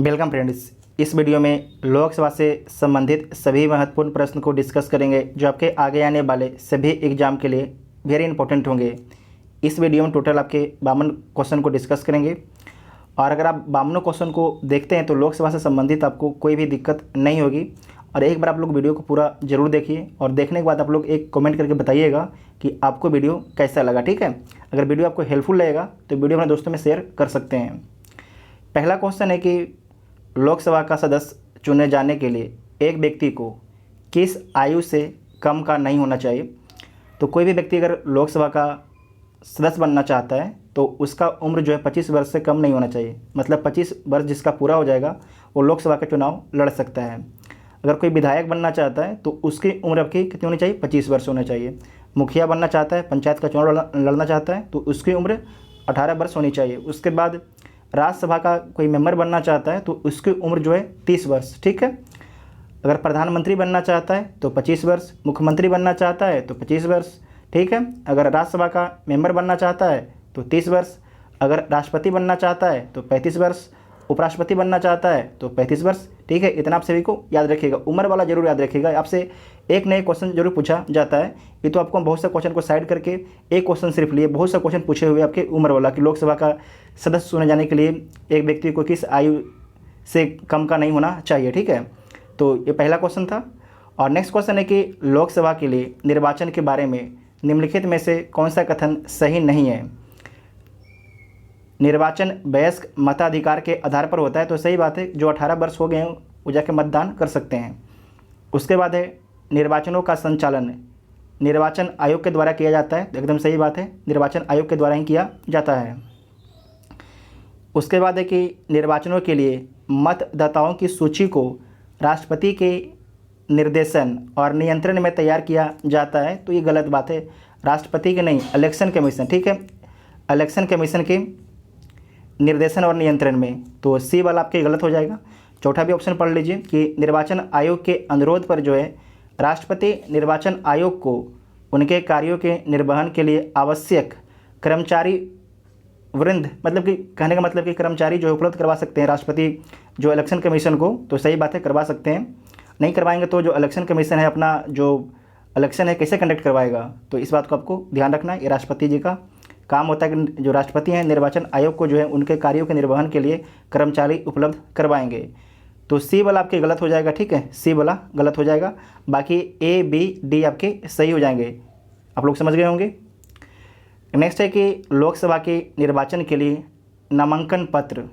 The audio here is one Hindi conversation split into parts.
Welcome friends. इस वीडियो में लोकसभा से संबंधित सभी महत्वपूर्ण प्रश्न को डिस्कस करेंगे जो आपके आगे आने वाले सभी एग्जाम के लिए वेरी इंपॉर्टेंट होंगे। इस वीडियो में टोटल आपके 52 क्वेश्चन को डिस्कस करेंगे और अगर आप 52 क्वेश्चन को देखते हैं तो लोकसभा से संबंधित आपको कोई भी दिक्कत नहीं होगी। और एक बार आप लोग वीडियो को पूरा ज़रूर देखिए और देखने के बाद आप लोग एक कमेंट करके बताइएगा कि आपको वीडियो कैसा लगा। ठीक है, अगर वीडियो आपको हेल्पफुल लगेगा तो वीडियो अपने दोस्तों में शेयर कर सकते हैं। पहला क्वेश्चन है कि लोकसभा का सदस्य चुने जाने के लिए एक व्यक्ति को किस आयु से कम का नहीं होना चाहिए। तो कोई भी व्यक्ति अगर लोकसभा का सदस्य बनना चाहता है तो उसका उम्र जो है 25 वर्ष से कम नहीं होना चाहिए। मतलब 25 वर्ष जिसका पूरा हो जाएगा वो लोकसभा का चुनाव लड़ सकता है। अगर कोई विधायक बनना चाहता है तो उसकी उम्र आपकी कितनी होनी चाहिए? 25 वर्ष होना चाहिए। मुखिया बनना चाहता है, पंचायत का चुनाव लड़ना चाहता है तो उसकी उम्र 18 वर्ष होनी चाहिए। उसके बाद राज्यसभा का कोई मेंबर बनना चाहता है तो उसकी उम्र जो है 30 वर्ष। ठीक है, अगर प्रधानमंत्री बनना चाहता है तो 25 वर्ष, मुख्यमंत्री बनना चाहता है तो 25 वर्ष। ठीक है, अगर राज्यसभा का मेंबर बनना चाहता है तो 30 वर्ष, अगर राष्ट्रपति बनना चाहता है तो 35 वर्ष, उपराष्ट्रपति बनना चाहता है तो 35 वर्ष। ठीक है, इतना आप सभी को याद रखिएगा, उम्र वाला जरूर याद रखिएगा। आपसे एक नए क्वेश्चन जरूर पूछा जाता है। ये तो आपको बहुत से क्वेश्चन को साइड करके एक क्वेश्चन सिर्फ लिए, बहुत से क्वेश्चन पूछे हुए आपके उम्र वाला कि लोकसभा का सदस्य चुने जाने के लिए एक व्यक्ति को किस आयु से कम का नहीं होना चाहिए। ठीक है, तो ये पहला क्वेश्चन था। और नेक्स्ट क्वेश्चन है कि लोकसभा के लिए निर्वाचन के बारे में निम्नलिखित में से कौन सा कथन सही नहीं है। निर्वाचन वयस्क मताधिकार के आधार पर होता है, तो सही बात है। जो 18 वर्ष हो गए हैं वो जाके मतदान कर सकते हैं। उसके बाद है निर्वाचनों का संचालन निर्वाचन आयोग के द्वारा किया जाता है, एकदम सही बात है, निर्वाचन आयोग के द्वारा ही किया जाता है। उसके बाद है कि निर्वाचनों के लिए मतदाताओं की सूची को राष्ट्रपति के निर्देशन और नियंत्रण में तैयार किया जाता है, तो ये गलत बात है। राष्ट्रपति के नहीं, इलेक्शन कमीशन। ठीक है, इलेक्शन कमीशन के निर्देशन और नियंत्रण में, तो सी वाला आपके गलत हो जाएगा। चौथा भी ऑप्शन पढ़ लीजिए कि निर्वाचन आयोग के अनुरोध पर जो है राष्ट्रपति निर्वाचन आयोग को उनके कार्यों के निर्वहन के लिए आवश्यक कर्मचारी वृंद, मतलब कि कहने का मतलब कि कर्मचारी जो है उपलब्ध करवा सकते हैं राष्ट्रपति जो इलेक्शन कमीशन को, तो सही बात है, करवा सकते हैं। नहीं करवाएंगे तो जो इलेक्शन कमीशन है अपना जो इलेक्शन है कैसे कंडक्ट करवाएगा, तो इस बात को आपको ध्यान रखना है। ये राष्ट्रपति जी का काम होता है कि जो राष्ट्रपति हैं निर्वाचन आयोग को जो है उनके कार्यों के निर्वहन के लिए कर्मचारी उपलब्ध करवाएंगे। तो सी वाला आपके गलत हो जाएगा। ठीक है, सी वाला गलत हो जाएगा, बाकी ए बी डी आपके सही हो जाएंगे। आप लोग समझ गए होंगे। नेक्स्ट है कि लोकसभा के निर्वाचन के लिए नामांकन पत्र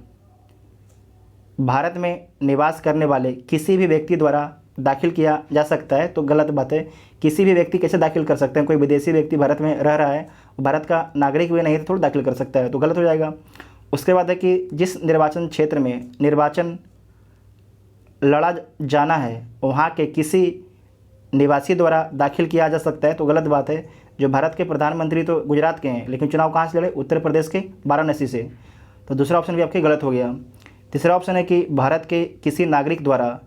भारत में निवास करने वाले किसी भी व्यक्ति द्वारा दाखिल किया जा सकता है, तो गलत बात है। किसी भी व्यक्ति कैसे दाखिल कर सकते हैं? कोई विदेशी व्यक्ति भारत में रह रहा है, भारत का नागरिक भी नहीं है तो थोड़ा दाखिल कर सकता है, तो गलत हो जाएगा। उसके बाद है कि जिस निर्वाचन क्षेत्र में निर्वाचन लड़ा जाना है वहाँ के किसी निवासी द्वारा दाखिल किया जा सकता है, तो गलत बात है। जो भारत के प्रधानमंत्री तो गुजरात के हैं, लेकिन चुनाव कहाँ से लड़े? उत्तर प्रदेश के वाराणसी से, तो दूसरा ऑप्शन भी आपके गलत हो गया। तीसरा ऑप्शन है कि भारत के किसी नागरिक द्वारा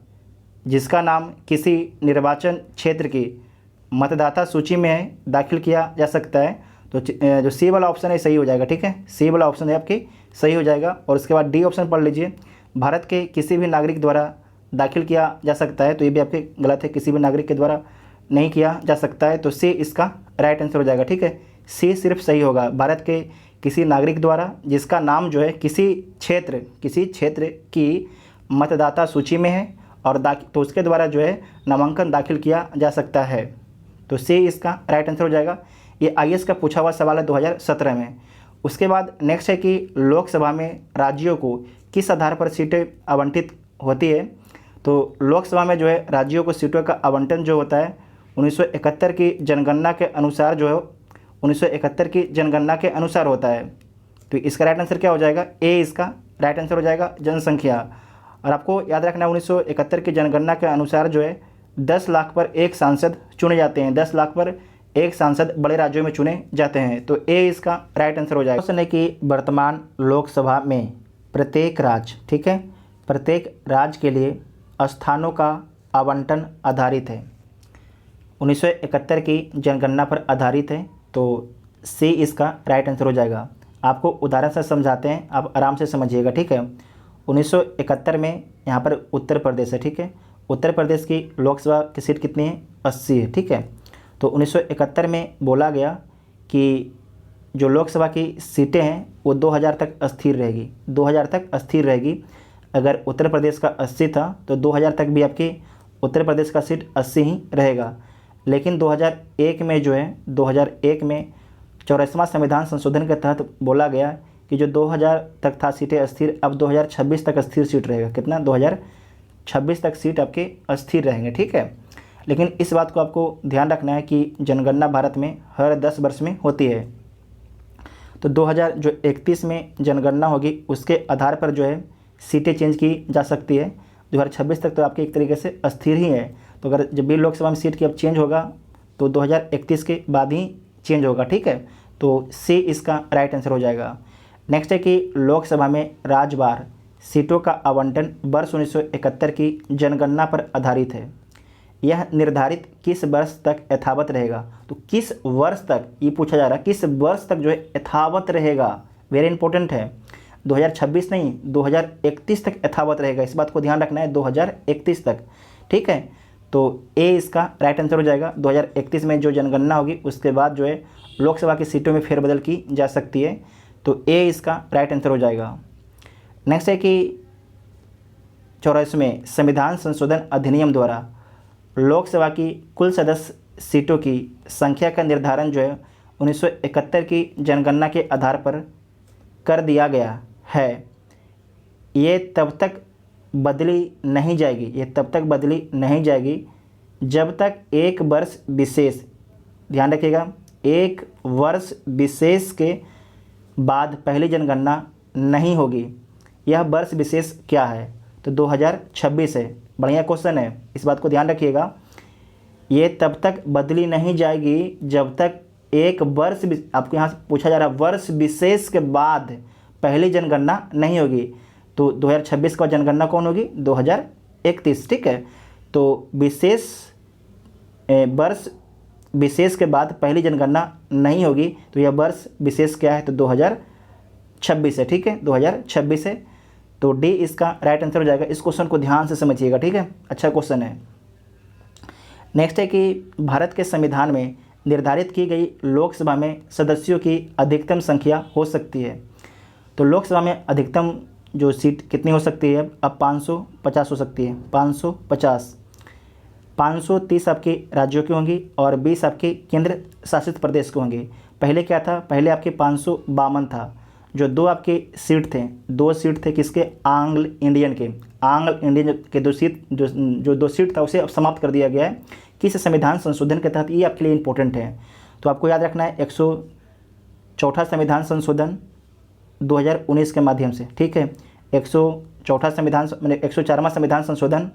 जिसका नाम किसी निर्वाचन क्षेत्र की मतदाता सूची में है दाखिल किया जा सकता है, तो जो सी वाला ऑप्शन है सही हो जाएगा। ठीक है, सी वाला ऑप्शन है आपके सही हो जाएगा। और उसके बाद डी ऑप्शन पढ़ लीजिए, भारत के किसी भी नागरिक द्वारा दाखिल किया जा सकता है, तो ये भी आपके गलत है, किसी भी नागरिक के द्वारा नहीं किया जा सकता है, तो सी इसका राइट आंसर हो जाएगा। ठीक है, सी सिर्फ सही होगा। भारत के किसी नागरिक द्वारा जिसका नाम जो है किसी क्षेत्र की मतदाता सूची में है और तो उसके द्वारा जो है नामांकन दाखिल किया जा सकता है, तो सी इसका राइट आंसर हो जाएगा। ये आईएएस का पूछा हुआ सवाल है 2017 में। उसके बाद नेक्स्ट है कि लोकसभा में राज्यों को किस आधार पर सीटें आवंटित होती है। तो लोकसभा में जो है राज्यों को सीटों का आवंटन जो होता है 1971 की जनगणना के अनुसार जो है 1971 की जनगणना के अनुसार होता है, तो इसका राइट आंसर क्या हो जाएगा? ए इसका राइट आंसर हो जाएगा, जनसंख्या। और आपको याद रखना है 1971 की जनगणना के अनुसार जो है 10 लाख पर एक सांसद चुने जाते हैं, 10 लाख पर एक सांसद बड़े राज्यों में चुने जाते हैं, तो ए इसका राइट आंसर हो जाएगा। क्वेश्चन है कि वर्तमान लोकसभा में प्रत्येक राज्य, ठीक है, प्रत्येक राज्य के लिए स्थानों का आवंटन आधारित है, 1971 की जनगणना पर आधारित है, तो सी इसका राइट आंसर हो जाएगा। आपको उदाहरण से समझाते हैं, आप आराम से समझिएगा। ठीक है, 1971 में यहाँ पर उत्तर प्रदेश है, ठीक है। उत्तर प्रदेश की लोकसभा की सीट कितनी है? 80 है, ठीक है। तो 1971 में बोला गया कि जो लोकसभा की सीटें हैं वो 2000 तक अस्थिर रहेगी, 2000 तक अस्थिर रहेगी। अगर उत्तर प्रदेश का 80 था तो 2000 तक भी आपकी उत्तर प्रदेश का सीट 80 ही रहेगा। लेकिन 2001 में जो है 2001 में 84वां संविधान संशोधन के तहत बोला गया कि जो 2000 तक था सीटें अस्थिर, अब 2026 तक अस्थिर सीट रहेगा। कितना? 2026 तक सीट आपके अस्थिर रहेंगे, ठीक है। लेकिन इस बात को आपको ध्यान रखना है कि जनगणना भारत में हर 10 वर्ष में होती है। तो 2031 में जनगणना होगी, उसके आधार पर जो है सीटें चेंज की जा सकती है। 2026 तक तो आपके एक तरीके से अस्थिर ही है। तो अगर जब भी लोकसभा में सीट की अब चेंज होगा तो 2031 के बाद ही चेंज होगा, ठीक है। तो सी इसका राइट आंसर हो जाएगा। नेक्स्ट है कि लोकसभा में राज्यवार सीटों का आवंटन वर्ष 1971 की जनगणना पर आधारित है। यह निर्धारित किस वर्ष तक यथावत रहेगा? तो किस वर्ष तक ये पूछा जा रहा है, किस वर्ष तक जो है यथावत रहेगा, वेरी इंपॉर्टेंट है। 2026 नहीं, 2031 तक यथावत रहेगा, इस बात को ध्यान रखना है, 2031 तक, ठीक है। तो ए इसका राइट आंसर हो जाएगा। 2031 में जो जनगणना होगी उसके बाद जो है लोकसभा की सीटों में फेरबदल की जा सकती है। तो ए इसका राइट आंसर हो जाएगा। नेक्स्ट है कि 84वें संविधान संशोधन अधिनियम द्वारा लोकसभा की कुल सदस्य सीटों की संख्या का निर्धारण जो है 1971 की जनगणना के आधार पर कर दिया गया है। ये तब तक बदली नहीं जाएगी, ये तब तक बदली नहीं जाएगी जब तक एक वर्ष विशेष, ध्यान रखिएगा, एक वर्ष विशेष के बाद पहली जनगणना नहीं होगी। यह वर्ष विशेष क्या है? तो 2026 है। बढ़िया क्वेश्चन है, इस बात को ध्यान रखिएगा। ये तब तक बदली नहीं जाएगी जब तक एक वर्ष, आपको यहाँ पूछा जा रहा है वर्ष विशेष के बाद पहली जनगणना नहीं होगी। तो 2026 का जनगणना कौन होगी? 2031, ठीक है। तो विशेष वर्ष विशेष के बाद पहली जनगणना नहीं होगी, तो यह वर्ष विशेष क्या है? तो 2026 है, ठीक है, 2026 है। तो डी इसका राइट आंसर हो जाएगा। इस क्वेश्चन को ध्यान से समझिएगा, ठीक है, अच्छा क्वेश्चन है। नेक्स्ट है कि भारत के संविधान में निर्धारित की गई लोकसभा में सदस्यों की अधिकतम संख्या हो सकती है। तो लोकसभा में अधिकतम जो सीट कितनी हो सकती है? अब 550 हो सकती है, 550। 530 आपके राज्यों की होंगी और 20 आपके केंद्र शासित प्रदेश के होंगे। पहले क्या था? पहले आपके 552 था। जो दो आपके सीट थे, दो सीट थे किसके? आंग्ल इंडियन के। आंग्ल इंडियन के दो सीट, जो दो सीट था उसे अब समाप्त कर दिया गया है। किस संविधान संशोधन के तहत? ये आपके लिए इंपॉर्टेंट है, तो आपको याद रखना है 104 संविधान संशोधन 2019 के माध्यम से, ठीक है। 104वां संविधान संशोधन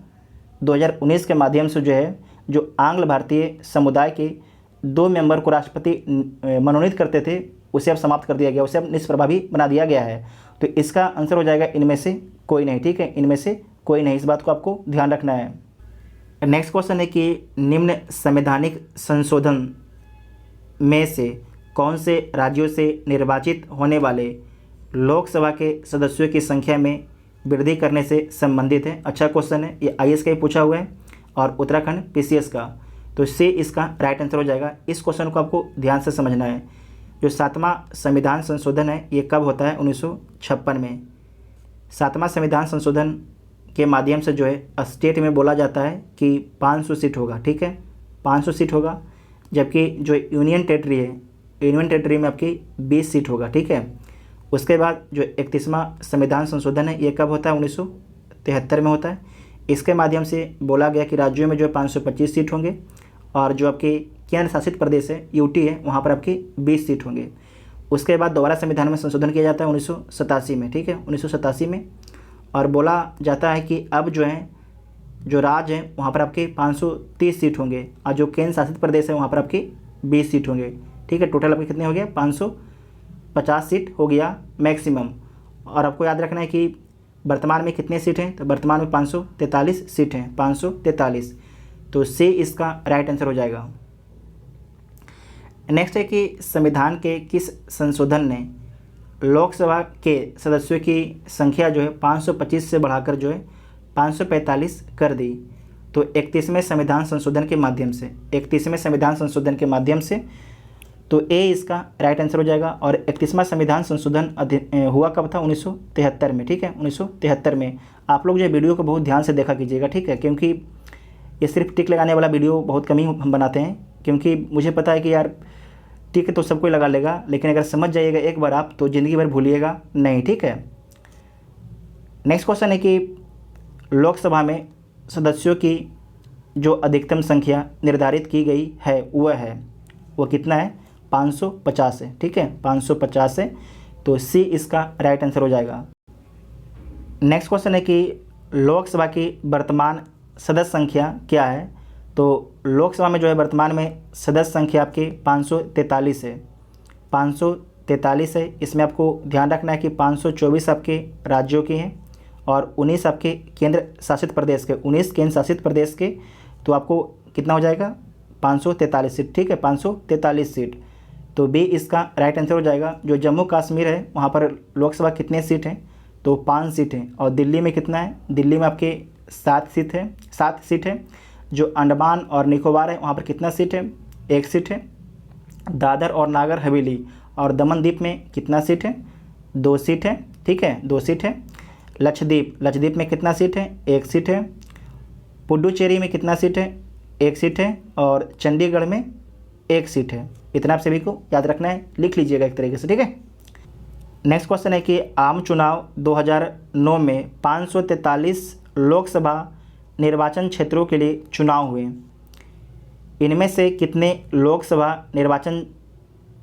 2019 के माध्यम से जो है, जो आंग्ल भारतीय समुदाय के 2 मेंबर को राष्ट्रपति मनोनीत करते थे, उसे अब समाप्त कर दिया गया, उसे अब निष्प्रभावी बना दिया गया है। तो इसका आंसर हो जाएगा इनमें से कोई नहीं, ठीक है, इनमें से कोई नहीं, इस बात को आपको ध्यान रखना है। नेक्स्ट क्वेश्चन है कि निम्न संवैधानिक संशोधन में से कौन से राज्यों से निर्वाचित होने वाले लोकसभा के सदस्यों की संख्या में वृद्धि करने से संबंधित है? अच्छा क्वेश्चन है, ये IAS का ही पूछा हुआ है और उत्तराखंड PCS का। तो सी इसका राइट आंसर हो जाएगा। इस क्वेश्चन को आपको ध्यान से समझना है। जो 7वां संविधान संशोधन है ये कब होता है? 1956 में। 7वां संविधान संशोधन के माध्यम से जो है स्टेट में बोला जाता है कि 500 सीट होगा, ठीक है, 500 सीट होगा। जबकि जो यूनियन टेरिटरी है, यूनियन टेरिटरी में आपकी 20 सीट होगा, ठीक है। उसके बाद जो 31वां संविधान संशोधन है ये कब होता है? 1973 में होता है। इसके माध्यम से बोला गया कि राज्यों में जो 525 सीट होंगे और जो आपके केंद्र शासित प्रदेश है UT है वहाँ पर आपके 20 सीट होंगे। उसके बाद दोबारा संविधान में संशोधन किया जाता है 1987 में, ठीक है, 1987 में। और बोला जाता है कि अब जो है जो राज्य हैं वहाँ पर आपके 530 सीट होंगे और जो केंद्र शासित प्रदेश है वहाँ पर आपके 20 सीट होंगे, ठीक है। टोटल आपके कितने हो गया? 550 सीट हो गया मैक्सिमम। और आपको याद रखना है कि वर्तमान में कितने सीट हैं? तो वर्तमान में 543 सीट हैं, 543। तो सी इसका राइट आंसर हो जाएगा। नेक्स्ट है कि संविधान के किस संशोधन ने लोकसभा के सदस्यों की संख्या जो है 525 से बढ़ाकर जो है 545 कर दी। तो 31वें संविधान संशोधन के माध्यम से, 31वें संविधान संशोधन के माध्यम से, तो ए इसका राइट आंसर हो जाएगा। और 31वां संविधान संशोधन हुआ कब था? 1973 में, ठीक है, 1973 में। आप लोग जो वीडियो को बहुत ध्यान से देखा कीजिएगा, ठीक है, क्योंकि ये सिर्फ टिक लगाने वाला वीडियो बहुत कम ही हम बनाते हैं, क्योंकि मुझे पता है कि यार टिक तो सब कोई लगा लेगा, लेकिन अगर समझ जाइएगा एक बार आप तो ज़िंदगी भर भूलिएगा नहीं, ठीक है। नेक्स्ट क्वेश्चन है कि लोकसभा में सदस्यों की जो अधिकतम संख्या निर्धारित की गई है वो कितना है? 550 है, ठीक है, 550 है। तो सी इसका राइट आंसर हो जाएगा। नेक्स्ट क्वेश्चन है कि लोकसभा की वर्तमान सदस्य संख्या क्या है? तो लोकसभा में जो है वर्तमान में सदस्य संख्या आपकी 543 है, 543 है। इसमें आपको ध्यान रखना है कि 524 आपके राज्यों की हैं और 19 आपके केंद्र शासित प्रदेश के, 19 केंद्र शासित प्रदेश के। तो आपको कितना हो जाएगा? 543 सीट, ठीक है, 543 सीट। तो बी इसका राइट आंसर हो जाएगा। जो जम्मू कश्मीर है वहाँ पर लोकसभा कितने सीट हैं? तो 5 सीट हैं। और दिल्ली में कितना है? दिल्ली में आपके 7 सीट है। जो अंडमान और निकोबार है वहाँ पर कितना सीट है? 1 सीट है। दादर और नागर हवेली और दमन द्वीप में कितना सीट है? 2 सीट है, ठीक है, 2 सीट है। लक्षद्वीप में कितना सीट है? 1 सीट है। पुडुचेरी में कितना सीट है? 1 सीट है। और चंडीगढ़ में 1 सीट है। इतना आप सभी को याद रखना है, लिख लीजिएगा एक तरीके से, ठीक है। नेक्स्ट क्वेश्चन है कि आम चुनाव 2009 में 543 लोकसभा निर्वाचन क्षेत्रों के लिए चुनाव हुए। इनमें से कितने लोकसभा निर्वाचन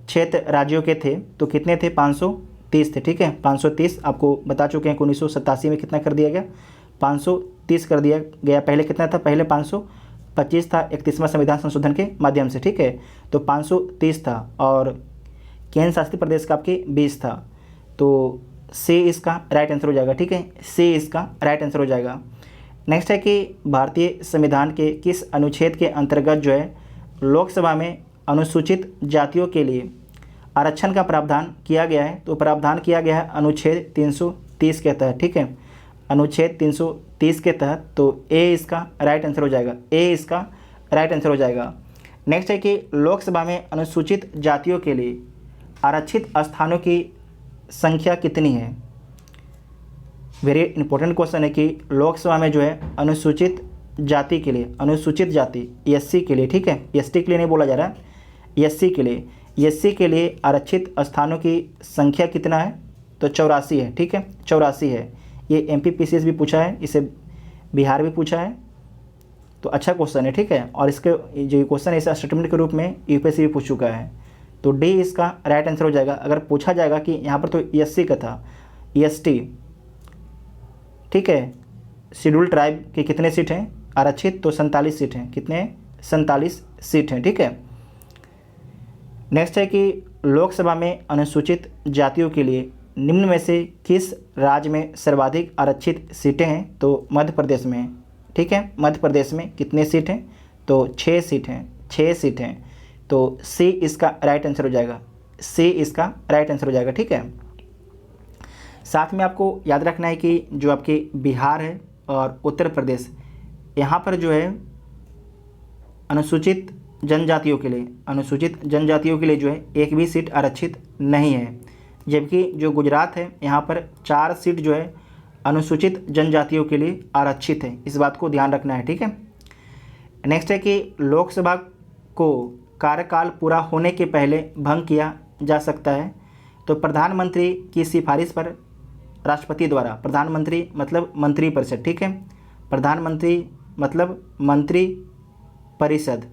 क्षेत्र राज्यों के थे? तो कितने थे? 530 थे, ठीक है, 530। आपको बता चुके हैं कि 1987 में कितना कर दिया गया? 530 कर दिया गया। पहले कितना था? पहले 525 था 31वां संविधान संशोधन के माध्यम से, ठीक है। तो 530 था और केंद्र शासित प्रदेश का आपके 20 था। तो सी इसका राइट आंसर हो जाएगा, ठीक है, सी इसका राइट आंसर हो जाएगा। नेक्स्ट है कि भारतीय संविधान के किस अनुच्छेद के अंतर्गत जो है लोकसभा में अनुसूचित जातियों के लिए आरक्षण का प्रावधान किया गया है? तो प्रावधान किया गया है अनुच्छेद 330 के तहत, ठीक है, अनुच्छेद 330 के तहत। तो ए इसका राइट आंसर हो जाएगा, ए इसका राइट आंसर हो जाएगा। नेक्स्ट है कि लोकसभा में अनुसूचित जातियों के लिए आरक्षित स्थानों की संख्या कितनी है? वेरी इंपॉर्टेंट क्वेश्चन है कि लोकसभा में जो है अनुसूचित जाति के लिए, अनुसूचित जाति एससी के लिए, ठीक है, एसटी के लिए नहीं बोला जा रहा है, एससी के लिए आरक्षित स्थानों की संख्या कितना है? तो 84 है, ठीक है, 84 है। ये MPPCS भी पूछा है, इसे बिहार भी पूछा है, तो अच्छा क्वेश्चन है, ठीक है। और इसके जो क्वेश्चन है इसे स्टेटमेंट के रूप में UPSC भी पूछ चुका है। तो डी इसका राइट आंसर हो जाएगा। अगर पूछा जाएगा कि यहाँ पर तो SC का था, ST, ठीक है, शेड्यूल ट्राइब के कितने सीट हैं आरक्षित? तो 47 सीट हैं। कितने? 47 सीट हैं, ठीक है। नेक्स्ट है कि लोकसभा में अनुसूचित जातियों के लिए निम्न में से किस राज्य में सर्वाधिक आरक्षित सीटें हैं? तो मध्य प्रदेश में, ठीक है, मध्य प्रदेश में कितने सीट हैं? तो 6 सीट हैं, 6 सीट हैं। तो सी इसका राइट आंसर हो जाएगा, सी इसका राइट आंसर हो जाएगा, ठीक है। साथ में आपको याद रखना है कि जो आपके बिहार है और उत्तर प्रदेश, यहाँ पर जो है अनुसूचित जनजातियों के लिए जो है एक भी सीट आरक्षित नहीं है। जबकि जो गुजरात है यहाँ पर 4 सीट जो है अनुसूचित जनजातियों के लिए आरक्षित है। इस बात को ध्यान रखना है, ठीक है। नेक्स्ट है कि लोकसभा को कार्यकाल पूरा होने के पहले भंग किया जा सकता है। तो प्रधानमंत्री की सिफारिश पर राष्ट्रपति द्वारा, प्रधानमंत्री मतलब मंत्रिपरिषद, ठीक है, प्रधानमंत्री मतलब मंत्री परिषद,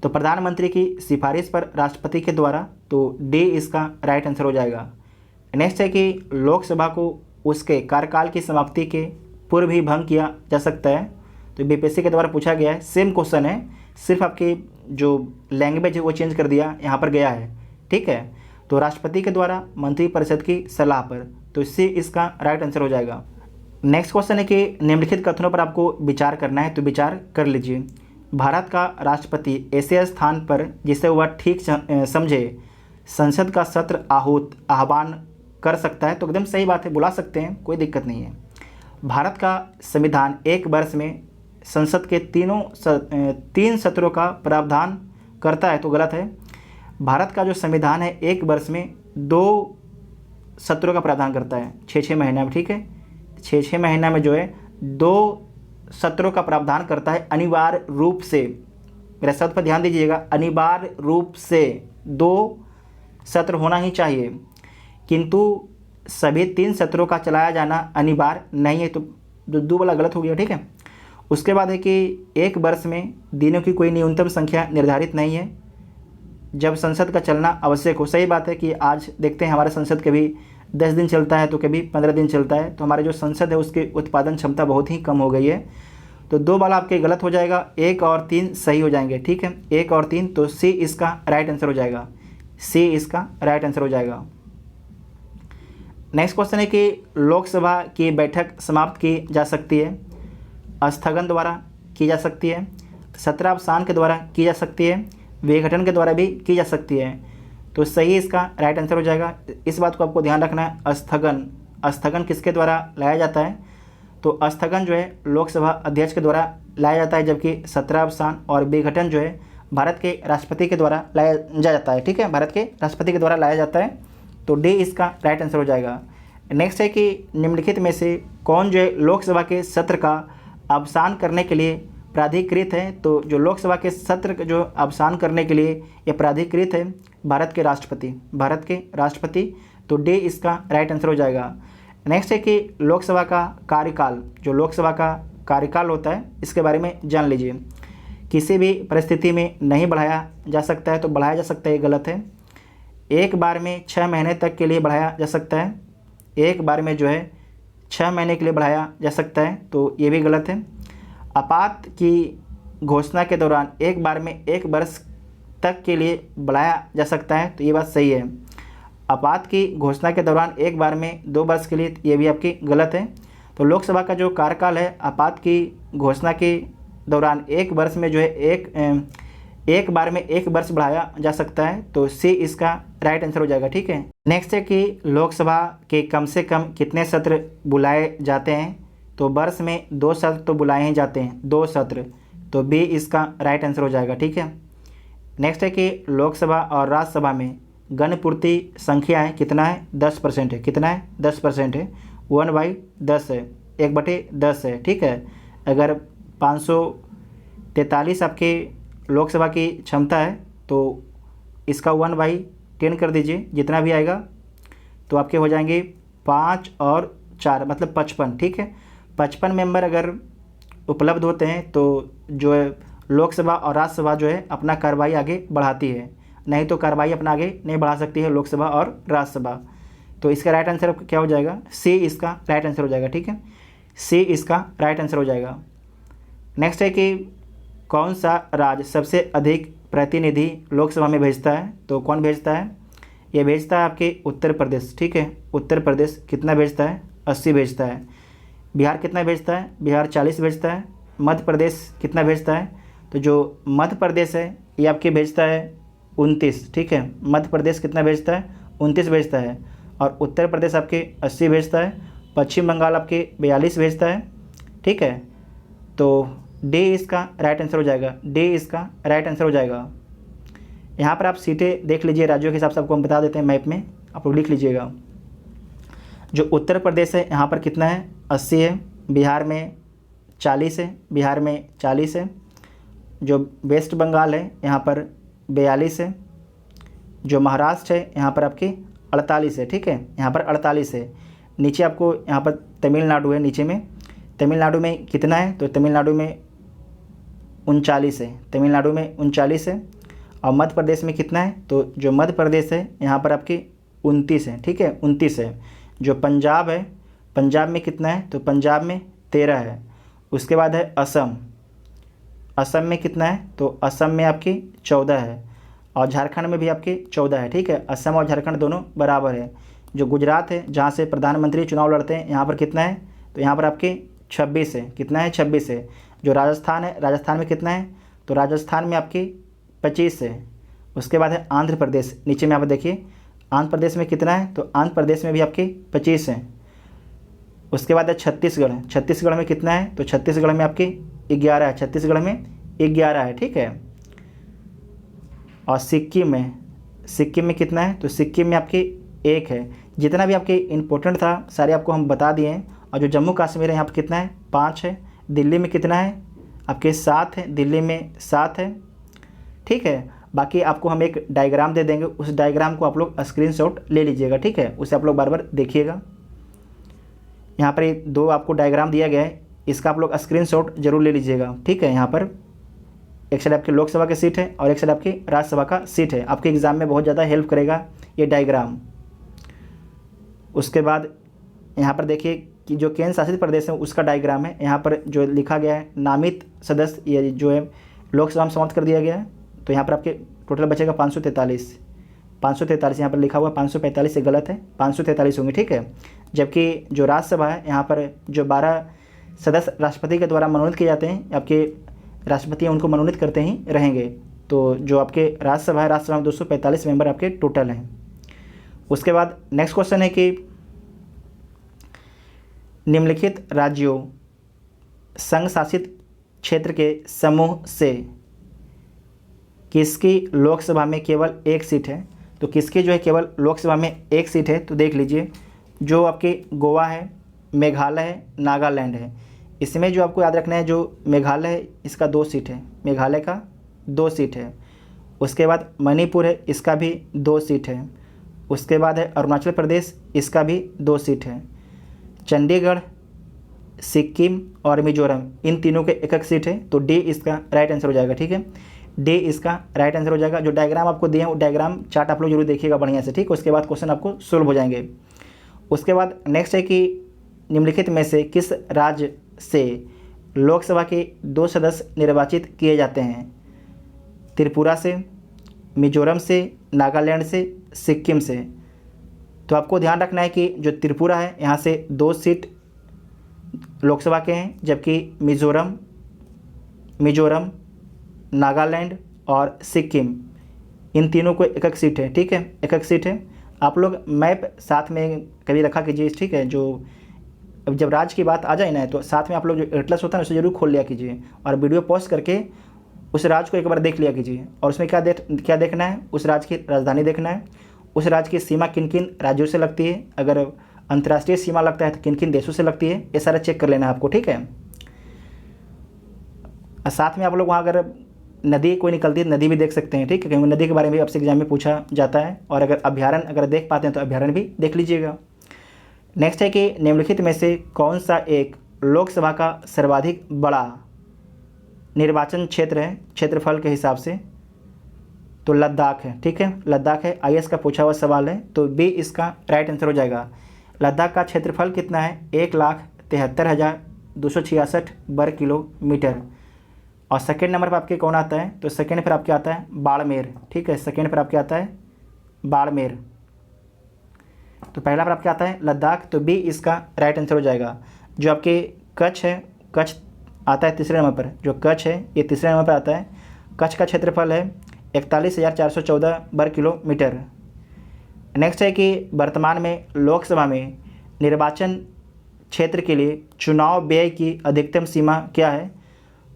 तो प्रधानमंत्री की सिफारिश पर राष्ट्रपति के द्वारा, तो डी इसका राइट आंसर हो जाएगा। नेक्स्ट है कि लोकसभा को उसके कार्यकाल की समाप्ति के पूर्व भी भंग किया जा सकता है। तो BPSC के द्वारा पूछा गया है, सेम क्वेश्चन है, सिर्फ आपकी जो लैंग्वेज है वो चेंज कर दिया, यहाँ पर गया है, ठीक है। तो राष्ट्रपति के द्वारा मंत्रिपरिषद की सलाह पर, तो इससे इसका राइट आंसर हो जाएगा। नेक्स्ट क्वेश्चन है कि निम्नलिखित कथनों पर आपको विचार करना है, तो विचार कर लीजिए। भारत का राष्ट्रपति ऐसे स्थान पर जिसे वह ठीक समझे संसद का सत्र आह्वान कर सकता है, तो एकदम सही बात है, बुला सकते हैं, कोई दिक्कत नहीं है। भारत का संविधान एक वर्ष में संसद के तीन सत्रों का प्रावधान करता है, तो गलत है। भारत का जो संविधान है एक वर्ष में 2 सत्रों का प्रावधान करता है, 6 महीना में, ठीक है। 6 महीना में जो है 2 सत्रों का प्रावधान करता है अनिवार्य रूप से। मेरा शब्द पर ध्यान दीजिएगा, अनिवार्य रूप से 2 सत्र होना ही चाहिए, किंतु सभी 3 सत्रों का चलाया जाना अनिवार्य नहीं है, तो दो वाला गलत हो गया, ठीक है। उसके बाद है कि एक वर्ष में दिनों की कोई न्यूनतम संख्या निर्धारित नहीं है जब संसद का चलना आवश्यक हो। सही बात है कि आज देखते हैं हमारा संसद कभी 10 दिन चलता है तो कभी 15 दिन चलता है, तो हमारे जो संसद है उसकी उत्पादन क्षमता बहुत ही कम हो गई है। तो 2 वाला आपके गलत हो जाएगा, 1 और 3 सही हो जाएंगे, ठीक है। 1 और 3, तो सी इसका राइट आंसर हो जाएगा, सी इसका राइट आंसर हो जाएगा। नेक्स्ट क्वेश्चन है कि लोकसभा की बैठक समाप्त की जा सकती है, स्थगन द्वारा की जा सकती है, सत्रावसान के द्वारा की जा सकती है, विघटन के द्वारा भी की जा सकती है, तो सही इसका राइट आंसर हो जाएगा। इस बात को आपको ध्यान रखना है, स्थगन किसके द्वारा लाया जाता है, तो स्थगन जो है लोकसभा अध्यक्ष के द्वारा लाया जाता है, जबकि सत्रावसान और विघटन जो है भारत के राष्ट्रपति के द्वारा लाया जाता है, ठीक है, भारत के राष्ट्रपति के द्वारा लाया जाता है, तो डी इसका राइट आंसर हो जाएगा। नेक्स्ट है कि निम्नलिखित में से कौन जो है लोकसभा के सत्र का अवसान करने के लिए प्राधिकृत है, तो जो लोकसभा के सत्र जो अवसान करने के लिए ये प्राधिकृत है भारत के राष्ट्रपति, तो डी इसका राइट आंसर हो जाएगा। नेक्स्ट है कि लोकसभा का कार्यकाल, जो लोकसभा का कार्यकाल होता है इसके बारे में जान लीजिए। किसी भी परिस्थिति में नहीं बढ़ाया जा सकता है, तो बढ़ाया जा सकता है, ये गलत है। एक बार में 6 महीने तक के लिए बढ़ाया जा सकता है, एक बार में जो है 6 महीने के लिए बढ़ाया जा सकता है, तो ये भी गलत है। आपात की घोषणा के दौरान एक बार में 1 वर्ष तक के लिए बढ़ाया जा सकता है, तो ये बात सही है। आपात की घोषणा के दौरान एक बार में 2 वर्ष के लिए, ये भी आपकी गलत है। तो लोकसभा का जो कार्यकाल है आपात की घोषणा के दौरान 1 वर्ष में जो है एक बार में 1 वर्ष बढ़ाया जा सकता है, तो सी इसका राइट आंसर हो जाएगा, ठीक है। नेक्स्ट है कि लोकसभा के कम से कम कितने सत्र बुलाए जाते हैं, तो वर्ष में 2 सत्र तो बुलाए ही जाते हैं, 2 सत्र, तो बी इसका राइट आंसर हो जाएगा, ठीक है। नेक्स्ट है कि लोकसभा और राज्यसभा में गणपूर्ति संख्या है कितना है, 10% है, कितना है, 10% है, 1/10 है, 1/10 है, ठीक है। अगर 543 आपके लोकसभा की क्षमता है तो इसका 1/10 कर दीजिए, जितना भी आएगा, तो आपके हो जाएंगे 5 और 4 मतलब 55, ठीक है। 55 मेंबर अगर उपलब्ध होते हैं तो जो है लोकसभा और राज्यसभा जो है अपना कार्रवाई आगे बढ़ाती है, नहीं तो कार्रवाई अपना आगे नहीं बढ़ा सकती है लोकसभा और राज्यसभा। तो इसका राइट आंसर क्या हो जाएगा, सी इसका राइट आंसर हो जाएगा, ठीक है, सी इसका राइट आंसर हो जाएगा। नेक्स्ट है कि कौन सा राज्य सबसे अधिक प्रतिनिधि लोकसभा में भेजता है, तो कौन भेजता है, ये भेजता है आपके उत्तर प्रदेश, ठीक है। उत्तर प्रदेश कितना भेजता है, 80 भेजता है। बिहार कितना भेजता है, बिहार 40 भेजता है। मध्य प्रदेश कितना भेजता है, तो जो मध्य प्रदेश है ये आपके भेजता है 29, ठीक है। मध्य प्रदेश कितना भेजता है, 29 भेजता है। और उत्तर प्रदेश आपके 80 भेजता है। पश्चिम बंगाल आपके 42 भेजता है, ठीक है। तो डी इसका राइट आंसर हो जाएगा, डी इसका राइट आंसर हो जाएगा। यहाँ पर आप सीटें देख लीजिए, राज्यों के हिसाब से आपको हम बता देते हैं मैप में, आप लोग लिख लीजिएगा। जो उत्तर प्रदेश है यहाँ पर कितना है, 80 है। बिहार में 40 है, बिहार में 40 है। जो वेस्ट बंगाल है यहाँ पर 42 है। जो महाराष्ट्र है यहाँ पर आपकी 48 है, ठीक है, यहाँ पर 48 है। नीचे आपको यहाँ पर तमिलनाडु है, नीचे में तमिलनाडु में कितना है, तो तमिलनाडु में 39 है, तमिलनाडु में 39 है। और मध्य प्रदेश में कितना है, तो जो मध्य प्रदेश है यहाँ पर आपकी 29 है, ठीक है, 29 है। जो पंजाब है, पंजाब में कितना है, तो पंजाब में 13 है। उसके बाद है असम, असम में कितना है, तो असम में आपकी 14 है। और झारखंड में भी आपकी 14 है, ठीक है। असम और झारखंड दोनों बराबर है। जो गुजरात है जहाँ से प्रधानमंत्री चुनाव लड़ते हैं, यहाँ पर कितना है, तो यहाँ पर आपके 26 है, कितना है, 26 है। जो राजस्थान है, राजस्थान में कितना है, तो राजस्थान में आपकी 25 है। उसके बाद है आंध्र प्रदेश, नीचे में यहाँ पर देखिए आंध्र प्रदेश में कितना है, तो आंध्र प्रदेश में भी आपके 25 हैं। उसके बाद है छत्तीसगढ़, छत्तीसगढ़ में कितना है, तो छत्तीसगढ़ में आपके 11 है, छत्तीसगढ़ में 11 है, ठीक है। और सिक्किम में कितना है, तो सिक्किम में आपके 1 है। जितना भी आपके इम्पोर्टेंट था सारे आपको हम बता दिए हैं। और जो जम्मू कश्मीर है यहाँ पर कितना है, 5 है। दिल्ली में कितना है, आपके 7 है, दिल्ली में 7 है, ठीक है। बाकी आपको हम एक डायग्राम दे देंगे, उस डायग्राम को आप लोग स्क्रीनशॉट ले लीजिएगा, ठीक है। उसे आप लोग बार बार देखिएगा। यहाँ पर ये 2 आपको डायग्राम दिया गया है, इसका आप लोग स्क्रीनशॉट जरूर ले लीजिएगा, ठीक है। यहाँ पर एक साइड आपके लोकसभा की सीट है और एक साइड आपकी राज्यसभा का सीट है। आपके एग्ज़ाम में बहुत ज़्यादा हेल्प करेगा ये डायग्राम। उसके बाद यहाँ पर देखिए कि जो केंद्र शासित प्रदेश है उसका डायग्राम है। यहाँ पर जो लिखा गया है नामित सदस्य, ये जो है लोकसभा में समाप्त कर दिया गया है। तो यहाँ पर आपके टोटल बचेगा 543 यहाँ पर लिखा हुआ 545 से गलत है, 543 होंगे, ठीक है। जबकि जो राज्यसभा है यहाँ पर जो 12 सदस्य राष्ट्रपति के द्वारा मनोनीत किए जाते हैं, आपके राष्ट्रपति उनको मनोनीत करते ही रहेंगे। तो जो आपके राज्यसभा है, राज्यसभा में 245 मेंबर आपके टोटल हैं। उसके बाद नेक्स्ट क्वेश्चन है कि निम्नलिखित राज्यों संघ शासित क्षेत्र के समूह से किसकी लोकसभा में केवल 1 सीट है। तो किसकी जो है केवल लोकसभा में 1 सीट है, तो देख लीजिए जो आपके गोवा है, मेघालय है, नागालैंड है। इसमें जो आपको याद रखना है, जो मेघालय है इसका 2 सीट है, मेघालय का 2 सीट है। उसके बाद मणिपुर है, इसका भी 2 सीट है। उसके बाद है अरुणाचल प्रदेश, इसका भी 2 सीट है। चंडीगढ़, सिक्किम और मिजोरम, इन तीनों के 1-1 सीट है। तो डी इसका राइट आंसर हो जाएगा, ठीक है। डी इसका राइट आंसर हो जाएगा। जो डायग्राम आपको दिए हैं वो डायग्राम चार्ट आप लोग जरूर देखिएगा बढ़िया से, ठीक। उसके बाद क्वेश्चन आपको सोल्व हो जाएंगे। उसके बाद नेक्स्ट है कि निम्नलिखित में से किस राज्य से लोकसभा के 2 सदस्य निर्वाचित किए जाते हैं। त्रिपुरा से, मिजोरम से, नागालैंड से, सिक्किम से। तो आपको ध्यान रखना है कि जो त्रिपुरा है यहाँ से 2 सीट लोकसभा के हैं, जबकि मिजोरम, नागालैंड और सिक्किम, इन तीनों को 1-1 सीट है, ठीक है। 1-1 सीट है। आप लोग मैप साथ में कभी रखा कीजिए, ठीक है। जो अब जब राज्य की बात आ जाए ना, तो साथ में आप लोग जो एटलस होता है उसे जरूर खोल लिया कीजिए और वीडियो पॉज करके उस राज्य को एक बार देख लिया कीजिए। और उसमें क्या देखना है, उस राज्य की राजधानी देखना है, उस राज्य की सीमा किन किन राज्यों से लगती है, अगर अंतर्राष्ट्रीय सीमा लगता है तो किन किन देशों से लगती है, ये सारा चेक कर लेना है आपको, ठीक है। साथ में आप लोग वहाँ अगर नदी कोई निकलती है नदी भी देख सकते हैं, ठीक है, क्योंकि नदी के बारे में भी आपसे एग्जाम में पूछा जाता है। और अगर अभ्यारण्य अगर देख पाते हैं तो अभ्यारण्य भी देख लीजिएगा। नेक्स्ट है कि निम्नलिखित में से कौन सा एक लोकसभा का सर्वाधिक बड़ा निर्वाचन क्षेत्र है क्षेत्रफल के हिसाब से। तो लद्दाख है, ठीक है, लद्दाख है। IAS का पूछा हुआ सवाल है, तो बी इसका राइट आंसर हो जाएगा। लद्दाख का क्षेत्रफल कितना है, 1,73,266 वर्ग किलोमीटर। और सेकेंड नंबर पर आपके कौन आता है, तो सेकेंड पर आपके आता है बाड़मेर, ठीक है। सेकेंड पर आपके आता है बाड़मेर। तो पहला पर आपके आता है लद्दाख, तो बी इसका राइट आंसर हो जाएगा। जो आपके कच्छ है, कच्छ आता है तीसरे नंबर पर। जो कच्छ है ये तीसरे नंबर पर आता है। कच्छ का क्षेत्रफल है 41,414 वर्ग किलोमीटर। नेक्स्ट है कि वर्तमान में लोकसभा में निर्वाचन क्षेत्र के लिए चुनाव व्यय की अधिकतम सीमा क्या है।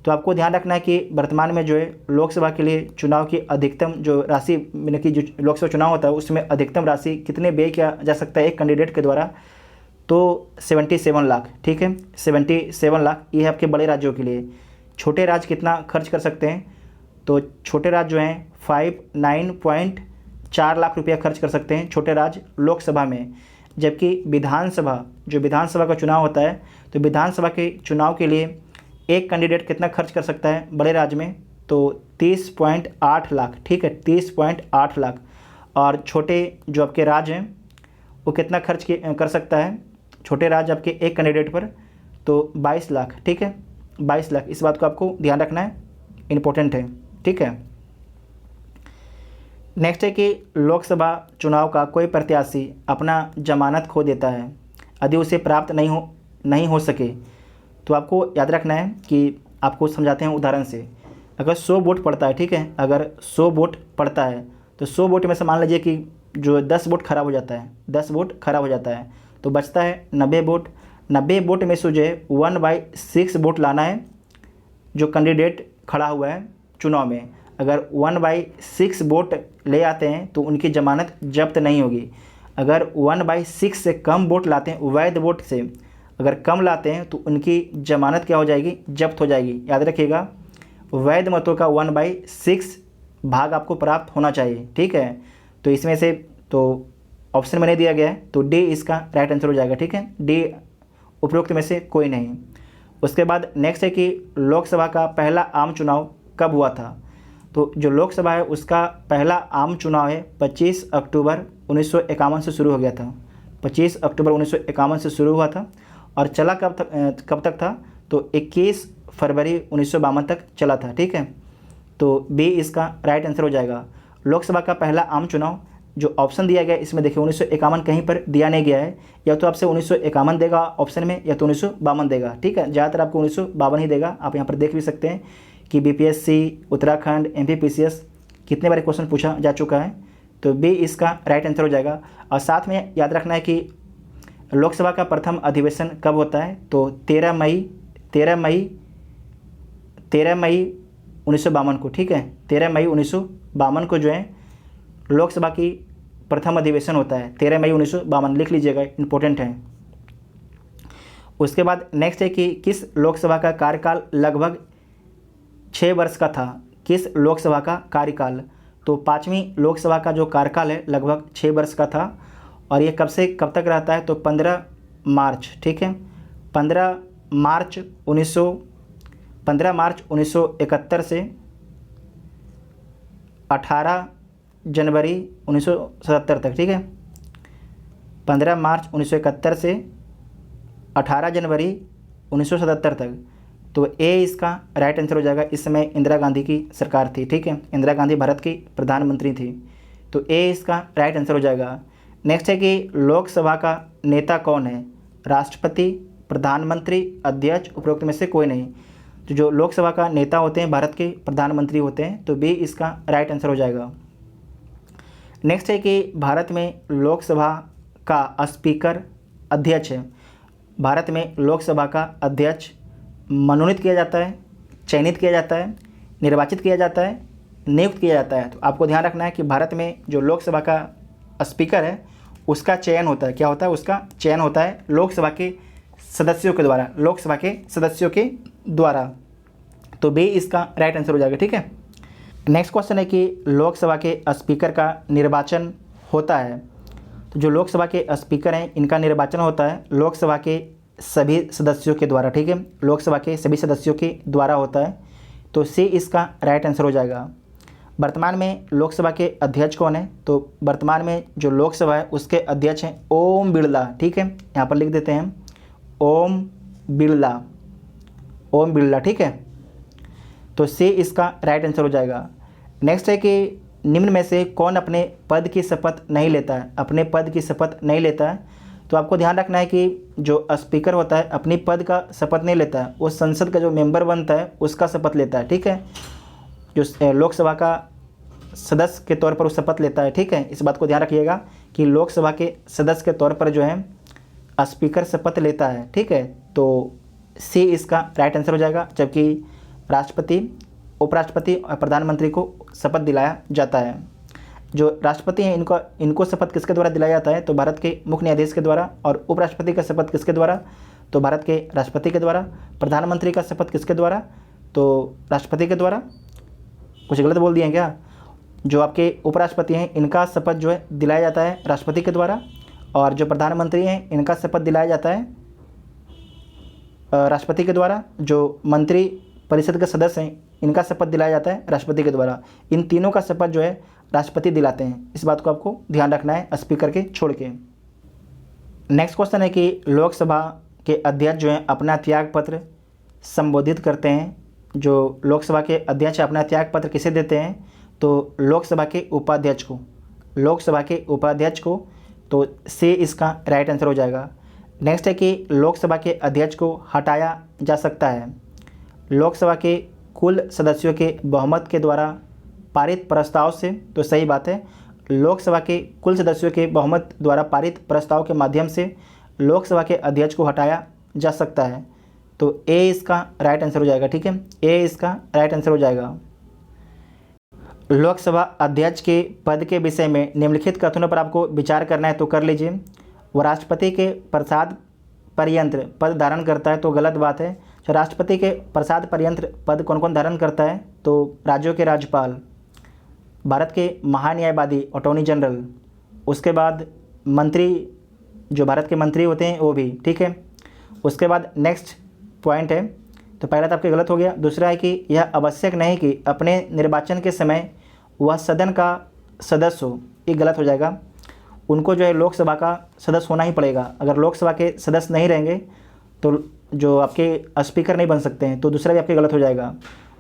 तो आपको ध्यान रखना है कि वर्तमान में जो है लोकसभा के लिए चुनाव की अधिकतम जो राशि, यानी कि जो लोकसभा चुनाव होता है उसमें अधिकतम राशि कितने व्यय किया जा सकता है एक कैंडिडेट के द्वारा, तो 77 लाख, ठीक है। 77 लाख ये है आपके बड़े राज्यों के लिए। छोटे राज्य कितना खर्च कर सकते हैं, तो छोटे राज्य जो हैं 59.4 लाख रुपया खर्च कर सकते हैं छोटे राज्य लोकसभा में। जबकि विधानसभा का चुनाव होता है, तो विधानसभा के चुनाव के लिए एक कैंडिडेट कितना खर्च कर सकता है बड़े राज्य में, तो 30.8 लाख, ठीक है, 30.8 लाख। और छोटे जो आपके राज्य हैं वो कितना खर्च कर सकता है छोटे राज्य आपके एक कैंडिडेट पर, तो 22 लाख, ठीक है, 22 लाख। इस बात को आपको ध्यान रखना है, इम्पोर्टेंट है, ठीक है। नेक्स्ट है कि लोकसभा चुनाव का कोई प्रत्याशी अपना जमानत खो देता है यदि उसे प्राप्त नहीं हो सके। तो आपको याद रखना है कि आपको समझाते हैं उदाहरण से। अगर 100 वोट पड़ता है, ठीक है, अगर 100 वोट पड़ता है तो 100 वोट में से मान लीजिए कि जो 10 वोट खराब हो जाता है, 10 वोट खराब हो जाता है, तो बचता है 90 वोट। 90 वोट में से जो है 1/6 वोट लाना है जो कैंडिडेट खड़ा हुआ है चुनाव में। अगर 1/6 वोट ले आते हैं तो उनकी ज़मानत जब्त नहीं होगी। अगर 1/6 से कम वोट लाते हैं, वैध वोट से अगर कम लाते हैं तो उनकी ज़मानत क्या हो जाएगी, जब्त हो जाएगी। याद रखिएगा, वैध मतों का 1/6 भाग आपको प्राप्त होना चाहिए, ठीक है। तो इसमें से तो ऑप्शन में नहीं दिया गया है, तो डी इसका राइट आंसर हो जाएगा, ठीक है। डी उपरोक्त में से कोई नहीं। उसके बाद नेक्स्ट है कि लोकसभा का पहला आम चुनाव कब हुआ था। तो जो लोकसभा है उसका पहला आम चुनाव है 25 अक्टूबर 1951 से शुरू हो गया था। 25 अक्टूबर 1951 से शुरू हुआ था और चला कब तक था, तो 21 फरवरी 1952 तक चला था, ठीक है। तो बी इसका राइट आंसर हो जाएगा। लोकसभा का पहला आम चुनाव जो ऑप्शन दिया गया इसमें देखिए 1951 कहीं पर दिया नहीं गया है, या तो आपसे 1951 देगा ऑप्शन में या तो 1952 देगा, ठीक है। ज़्यादातर आपको 1952 ही देगा। आप यहाँ पर देख भी सकते हैं कि बीपीएससी, उत्तराखंड, एमपीपीसीएस कितने बार क्वेश्चन पूछा जा चुका है। तो बी इसका राइट आंसर हो जाएगा। और साथ में याद रखना है कि लोकसभा का प्रथम अधिवेशन कब होता है, तो 13 मई 1952 को, ठीक है। 13 मई 1952 को जो है लोकसभा की प्रथम अधिवेशन होता है। 13 मई 1952 लिख लीजिएगा, इंपॉर्टेंट है। उसके बाद नेक्स्ट है कि किस लोकसभा का कार्यकाल लगभग 6 वर्ष का था। किस लोकसभा का कार्यकाल, तो 5वीं लोकसभा का जो कार्यकाल है लगभग 6 वर्ष का था। और ये कब से कब तक रहता है, तो 15 मार्च, ठीक है, 15 मार्च 1971 से 18 जनवरी 1977 तक, ठीक है। 15 मार्च 1971 से 18 जनवरी 1977 तक। तो ए इसका राइट आंसर हो जाएगा। इस समय इंदिरा गांधी की सरकार थी, ठीक है। इंदिरा गांधी भारत की प्रधानमंत्री थी, तो ए इसका राइट आंसर हो जाएगा। नेक्स्ट है कि लोकसभा का नेता कौन है। राष्ट्रपति, प्रधानमंत्री, अध्यक्ष, उपरोक्त में से कोई नहीं। तो जो लोकसभा का नेता होते हैं भारत के प्रधानमंत्री होते हैं, तो बी इसका राइट आंसर हो जाएगा। नेक्स्ट है कि भारत में लोकसभा का स्पीकर अध्यक्ष है। भारत में लोकसभा का अध्यक्ष मनोनीत किया जाता है, चयनित किया जाता है, निर्वाचित किया जाता है, नियुक्त किया जाता है। तो आपको ध्यान रखना है कि भारत में जो लोकसभा का स्पीकर है उसका चयन होता है। क्या होता है, उसका चयन होता है लोकसभा के सदस्यों के द्वारा, लोकसभा के सदस्यों के द्वारा। तो बी इसका राइट आंसर हो जाएगा, ठीक है। नेक्स्ट क्वेश्चन है कि लोकसभा के स्पीकर का निर्वाचन होता है। तो जो लोकसभा के स्पीकर हैं इनका निर्वाचन होता है लोकसभा के सभी सदस्यों के द्वारा, ठीक है। लोकसभा के सभी सदस्यों के द्वारा होता है। तो सी इसका राइट आंसर हो जाएगा। वर्तमान में लोकसभा के अध्यक्ष कौन है, तो वर्तमान में जो लोकसभा है उसके अध्यक्ष हैं ओम बिरला, ठीक है। यहाँ पर लिख देते हैं ओम बिरला, ओम बिरला, ठीक है। तो सी इसका राइट आंसर हो जाएगा। नेक्स्ट है कि निम्न में से कौन अपने पद की शपथ नहीं लेता है। अपने पद की शपथ नहीं लेता है। तो आपको ध्यान रखना है कि जो स्पीकर होता है अपनी पद का शपथ नहीं लेता है, वो संसद का जो मेंबर बनता है उसका शपथ लेता है, ठीक है। जो लोकसभा का सदस्य के तौर पर वो शपथ लेता है, ठीक है। इस बात को ध्यान रखिएगा कि लोकसभा के सदस्य के तौर पर जो है स्पीकर शपथ लेता है, ठीक है। तो सी इसका राइट आंसर हो जाएगा। जबकि राष्ट्रपति, उपराष्ट्रपति और प्रधानमंत्री को शपथ दिलाया जाता है। जो राष्ट्रपति हैं इनको शपथ किसके द्वारा दिलाया जाता है, तो भारत के मुख्य न्यायाधीश के द्वारा। और उपराष्ट्रपति का शपथ किसके द्वारा, तो भारत के राष्ट्रपति के द्वारा। प्रधानमंत्री का शपथ किसके द्वारा, तो राष्ट्रपति के द्वारा। कुछ गलत बोल दिए हैं क्या। जो आपके उपराष्ट्रपति हैं इनका शपथ जो है दिलाया जाता है राष्ट्रपति के द्वारा, और जो प्रधानमंत्री हैं इनका शपथ दिलाया जाता है राष्ट्रपति के द्वारा। जो मंत्री परिषद के सदस्य हैं इनका शपथ दिलाया जाता है राष्ट्रपति के द्वारा। इन तीनों का शपथ जो है राष्ट्रपति दिलाते हैं। इस बात को आपको ध्यान रखना है स्पीकर के छोड़ के। नेक्स्ट क्वेश्चन है कि लोकसभा के अध्यक्ष जो हैं अपना त्याग पत्र संबोधित करते हैं। जो लोकसभा के अध्यक्ष अपना त्याग पत्र किसे देते हैं, तो लोकसभा के उपाध्यक्ष को, लोकसभा के उपाध्यक्ष को। तो सी इसका राइट आंसर हो जाएगा। नेक्स्ट है कि लोकसभा के अध्यक्ष को हटाया जा सकता है। लोकसभा के कुल सदस्यों के बहुमत के द्वारा पारित प्रस्ताव से, तो सही बात है। लोकसभा के कुल सदस्यों के बहुमत द्वारा पारित प्रस्ताव के माध्यम से लोकसभा के अध्यक्ष को हटाया जा सकता है। तो ए इसका राइट आंसर हो जाएगा, ठीक है, ए इसका राइट आंसर हो जाएगा। लोकसभा अध्यक्ष के पद के विषय में निम्नलिखित कथनों पर आपको विचार करना है, तो कर लीजिए। वो राष्ट्रपति के प्रसाद पर्यंत्र पद धारण करता है, तो गलत बात है। तो राष्ट्रपति के प्रसाद पर्यंत्र पद कौन कौन धारण करता है, तो राज्यों के राज्यपाल, भारत के महान्यायवादी अटॉर्नी जनरल, उसके बाद मंत्री, जो भारत के मंत्री होते हैं वो भी, ठीक है। उसके बाद नेक्स्ट पॉइंट है, तो पहला तो आपके गलत हो गया। दूसरा है कि यह आवश्यक नहीं कि अपने निर्वाचन के समय वह सदन का सदस्य हो, ये गलत हो जाएगा। उनको जो है लोकसभा का सदस्य होना ही पड़ेगा। अगर लोकसभा के सदस्य नहीं रहेंगे तो जो आपके स्पीकर नहीं बन सकते हैं, तो दूसरा भी आपके गलत हो जाएगा।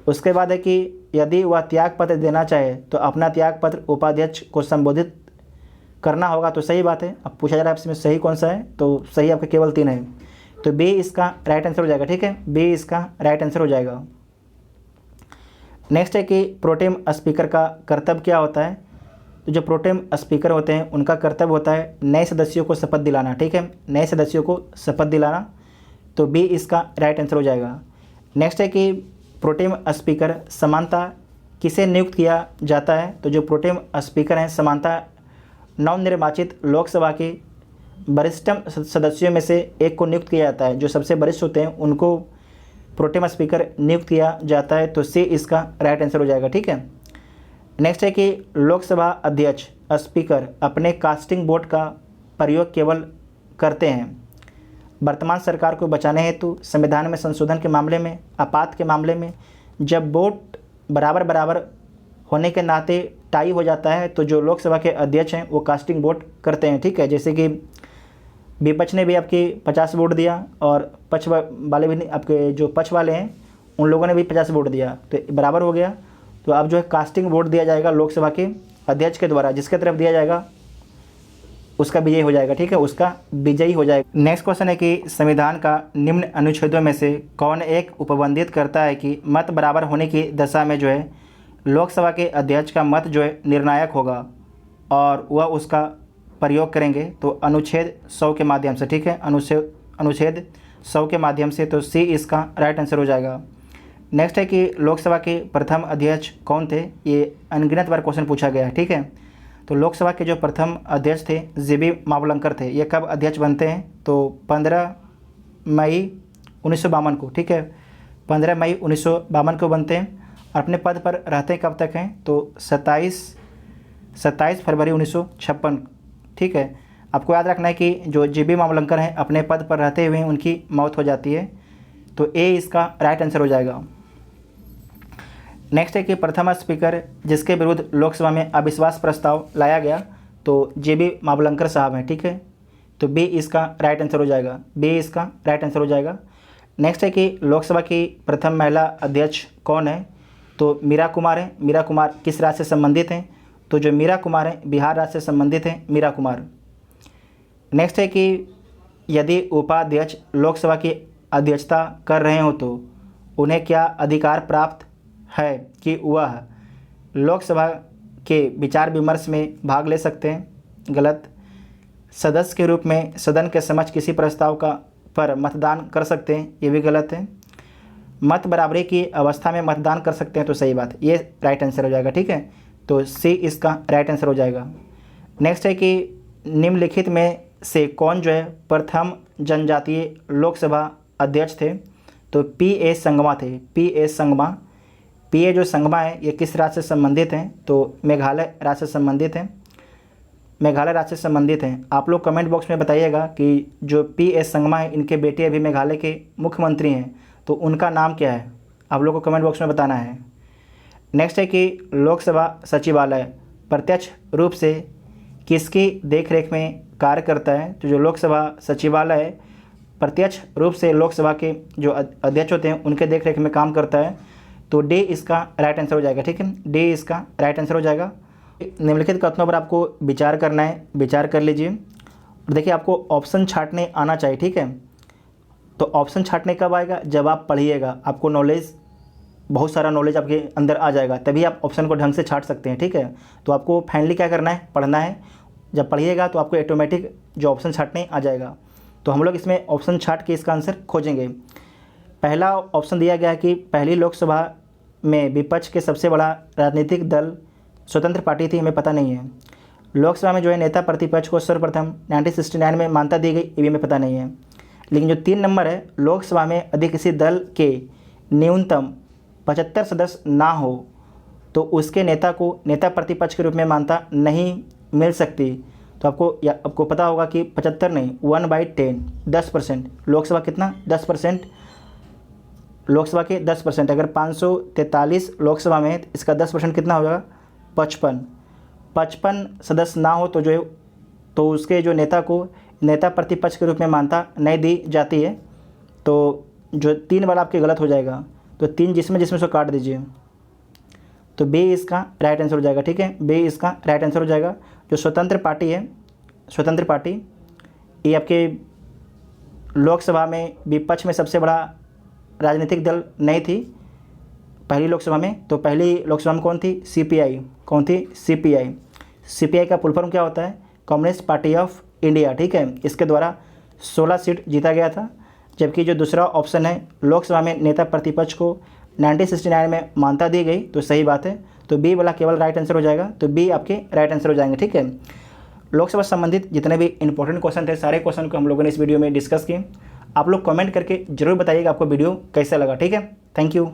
उसके बाद है कि यदि वह त्याग पत्र देना चाहे तो अपना त्याग पत्र उपाध्यक्ष को संबोधित करना होगा, तो सही बात है। अब पूछा जा रहा है इसमें सही कौन सा है, तो सही आपके केवल 3 है, तो बी इसका राइट आंसर हो जाएगा, ठीक है, बी इसका राइट आंसर हो जाएगा। नेक्स्ट है कि प्रोटेम स्पीकर का कर्तव्य क्या होता है। तो जो प्रोटेम स्पीकर होते हैं उनका कर्तव्य होता है नए सदस्यों को शपथ दिलाना, ठीक है, नए सदस्यों को शपथ दिलाना, तो बी इसका राइट आंसर हो जाएगा। नेक्स्ट है कि प्रोटेम स्पीकर समानता किसे नियुक्त किया जाता है। तो जो प्रोटेम स्पीकर हैं समानता नवनिर्वाचित लोकसभा के वरिष्ठतम सदस्यों में से एक को नियुक्त किया जाता है। जो सबसे वरिष्ठ होते हैं उनको प्रोटेम स्पीकर नियुक्त किया जाता है, तो सी इसका राइट आंसर हो जाएगा, ठीक है। नेक्स्ट है कि लोकसभा अध्यक्ष स्पीकर अपने कास्टिंग वोट का प्रयोग केवल करते हैं वर्तमान सरकार को बचाने हेतु, संविधान में संशोधन के मामले में, आपात के मामले में, जब वोट बराबर बराबर होने के नाते टाई हो जाता है तो जो लोकसभा के अध्यक्ष हैं वो कास्टिंग वोट करते हैं, ठीक है। जैसे कि विपक्ष ने भी आपके 50 वोट दिया और पक्ष वाले भी, आपके जो पक्ष वाले हैं उन लोगों ने भी 50 वोट दिया, तो बराबर हो गया। तो अब जो है कास्टिंग वोट दिया जाएगा लोकसभा के अध्यक्ष के द्वारा, जिसके तरफ दिया जाएगा उसका विजयी हो जाएगा, ठीक है, उसका विजयी हो जाएगा। नेक्स्ट क्वेश्चन है कि संविधान का निम्न अनुच्छेदों में से कौन एक उपबंधित करता है कि मत बराबर होने की दशा में जो है लोकसभा के अध्यक्ष का मत जो है निर्णायक होगा और वह उसका प्रयोग करेंगे। तो अनुच्छेद 100 के माध्यम से, ठीक है, अनुच्छेद 100 के माध्यम से, तो सी इसका राइट आंसर हो जाएगा। नेक्स्ट है कि लोकसभा के प्रथम अध्यक्ष कौन थे। ये अनगिनत बार क्वेश्चन पूछा गया है, ठीक है। तो लोकसभा के जो प्रथम अध्यक्ष थे जीबी मावलंकर थे। ये कब अध्यक्ष बनते हैं, तो 15 मई 1952 को, ठीक है, 15 मई 1952 को बनते हैं। और अपने पद पर रहते कब तक हैं, तो 27 फरवरी 1956, ठीक है। आपको याद रखना है कि जो जीबी मावलंकर हैं अपने पद पर रहते हुए उनकी मौत हो जाती है, तो ए इसका राइट आंसर हो जाएगा। नेक्स्ट है कि प्रथम स्पीकर जिसके विरुद्ध लोकसभा में अविश्वास प्रस्ताव लाया गया, तो जीबी मावलंकर साहब हैं, ठीक है, तो बी इसका राइट आंसर हो जाएगा, बी इसका राइट आंसर हो जाएगा। नेक्स्ट है कि लोकसभा की प्रथम महिला अध्यक्ष कौन है, तो मीरा कुमार है। मीरा कुमार किस राज्य से संबंधित हैं, तो जो मीरा कुमार हैं बिहार राज्य से संबंधित हैं मीरा कुमार। नेक्स्ट है कि यदि उपाध्यक्ष लोकसभा की अध्यक्षता कर रहे हो तो उन्हें क्या अधिकार प्राप्त है कि वह लोकसभा के विचार विमर्श में भाग ले सकते हैं। गलत। सदस्य के रूप में सदन के समक्ष किसी प्रस्ताव का पर मतदान कर सकते हैं, ये भी गलत है। मत बराबरी की अवस्था में मतदान कर सकते हैं, तो सही बात, ये राइट आंसर हो जाएगा, ठीक है, तो सी इसका राइट आंसर हो जाएगा। नेक्स्ट है कि निम्नलिखित में से कौन जो है प्रथम जनजातीय लोकसभा अध्यक्ष थे, तो पी.ए. संगमा थे। पी.ए. संगमा, पी.ए. जो संगमा है ये किस राज्य से संबंधित हैं, तो मेघालय राज्य से संबंधित हैं, मेघालय राज्य से संबंधित हैं। आप लोग कमेंट बॉक्स में बताइएगा कि जो पी.ए. संगमा है इनके बेटे अभी मेघालय के मुख्यमंत्री हैं, तो उनका नाम क्या है, आप लोग को कमेंट बॉक्स में बताना है। नेक्स्ट है कि लोकसभा सचिवालय प्रत्यक्ष रूप से किसकी देखरेख में कार्य करता है, तो जो लोकसभा सचिवालय प्रत्यक्ष रूप से लोकसभा के जो अध्यक्ष होते हैं उनके देखरेख में काम करता है, तो डी इसका राइट आंसर हो जाएगा, ठीक है, डी इसका राइट आंसर हो जाएगा। निम्नलिखित कथनों पर आपको विचार करना है, विचार कर लीजिए। और देखिए आपको ऑप्शन छांटने आना चाहिए, ठीक है, तो ऑप्शन छांटने कब आएगा, जब आप पढ़िएगा, आपको नॉलेज बहुत सारा नॉलेज आपके अंदर आ जाएगा, तभी आप ऑप्शन को ढंग से छांट सकते हैं। ठीक है, तो आपको फाइनली क्या करना है, पढ़ना है। जब पढ़िएगा तो आपको ऑटोमेटिक जो ऑप्शन छांटने आ जाएगा। तो हम लोग इसमें ऑप्शन छांट के इसका आंसर खोजेंगे। पहला ऑप्शन दिया गया है कि पहली लोकसभा में विपक्ष के सबसे बड़ा राजनीतिक दल स्वतंत्र पार्टी थी, हमें पता नहीं है। लोकसभा में जो है नेता प्रतिपक्ष को सर्वप्रथम 1969 में मान्यता दी गई, ये भी हमें पता नहीं है। लेकिन जो 3 नंबर है, लोकसभा में यदि किसी दल के न्यूनतम 75 सदस्य ना हो तो उसके नेता को नेता प्रतिपक्ष के रूप में मान्यता नहीं मिल सकती। तो आपको पता होगा कि 75 नहीं, 1/10 10%। लोकसभा कितना, 10%। लोकसभा के 10%, अगर 543 लोकसभा में है तो इसका 10% कितना हो जाएगा, 55 सदस्य ना हो तो तो उसके जो नेता को नेता प्रतिपक्ष के रूप में मान्यता नहीं दी जाती है। तो जो 3 वाला आपके गलत हो जाएगा, तो 3 जिसमें उसको काट दीजिए, तो बी इसका राइट आंसर हो जाएगा। ठीक है, बी इसका राइट आंसर हो जाएगा। जो स्वतंत्र पार्टी है, स्वतंत्र पार्टी ये आपके लोकसभा में विपक्ष में सबसे बड़ा राजनीतिक दल नहीं थी पहली लोकसभा में। तो पहली लोकसभा में कौन थी, CPI। कौन थी, CPI। CPI का फुल फॉर्म क्या होता है, कम्युनिस्ट पार्टी ऑफ इंडिया। ठीक है, इसके द्वारा 16 सीट जीता गया था। जबकि जो दूसरा ऑप्शन है, लोकसभा में नेता प्रतिपक्ष को 1969 में मान्यता दी गई, तो सही बात है। तो बी वाला केवल राइट आंसर हो जाएगा, तो बी आपके राइट आंसर हो जाएंगे। ठीक है, लोकसभा संबंधित जितने भी इंपॉर्टेंट क्वेश्चन थे, सारे क्वेश्चन को हम लोगों ने इस वीडियो में डिस्कस किए। आप लोग कमेंट करके जरूर बताइएगा आपको वीडियो कैसा लगा। ठीक है, थैंक यू।